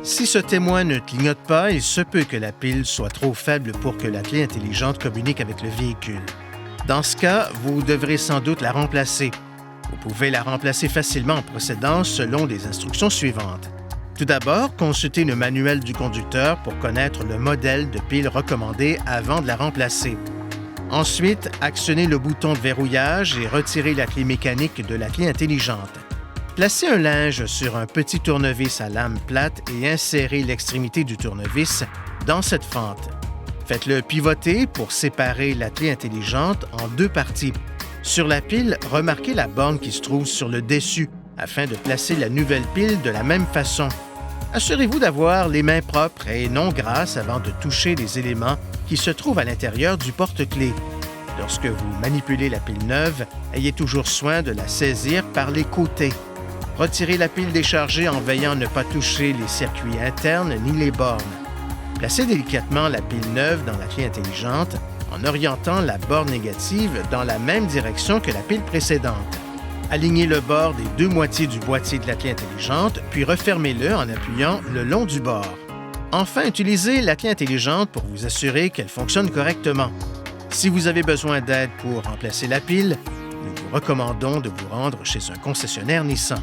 Si ce témoin ne clignote pas, il se peut que la pile soit trop faible pour que la clé intelligente communique avec le véhicule. Dans ce cas, vous devrez sans doute la remplacer. Vous pouvez la remplacer facilement en procédant selon les instructions suivantes. Tout d'abord, consultez le manuel du conducteur pour connaître le modèle de pile recommandé avant de la remplacer. Ensuite, actionnez le bouton de verrouillage et retirez la clé mécanique de la clé intelligente. Placez un linge sur un petit tournevis à lame plate et insérez l'extrémité du tournevis dans cette fente. Faites-le pivoter pour séparer la clé intelligente en deux parties. Sur la pile, remarquez la borne qui se trouve sur le dessus afin de placer la nouvelle pile de la même façon. Assurez-vous d'avoir les mains propres et non grasses avant de toucher les éléments qui se trouvent à l'intérieur du porte-clés. Lorsque vous manipulez la pile neuve, ayez toujours soin de la saisir par les côtés. Retirez la pile déchargée en veillant à ne pas toucher les circuits internes ni les bornes. Placez délicatement la pile neuve dans la clé intelligente en orientant la borne négative dans la même direction que la pile précédente. Alignez le bord des deux moitiés du boîtier de la clé intelligente, puis refermez-le en appuyant le long du bord. Enfin, utilisez la clé intelligente pour vous assurer qu'elle fonctionne correctement. Si vous avez besoin d'aide pour remplacer la pile, nous vous recommandons de vous rendre chez un concessionnaire Nissan.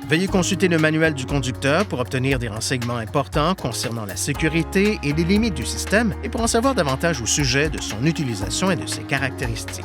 Veuillez consulter le manuel du conducteur pour obtenir des renseignements importants concernant la sécurité et les limites du système et pour en savoir davantage au sujet de son utilisation et de ses caractéristiques.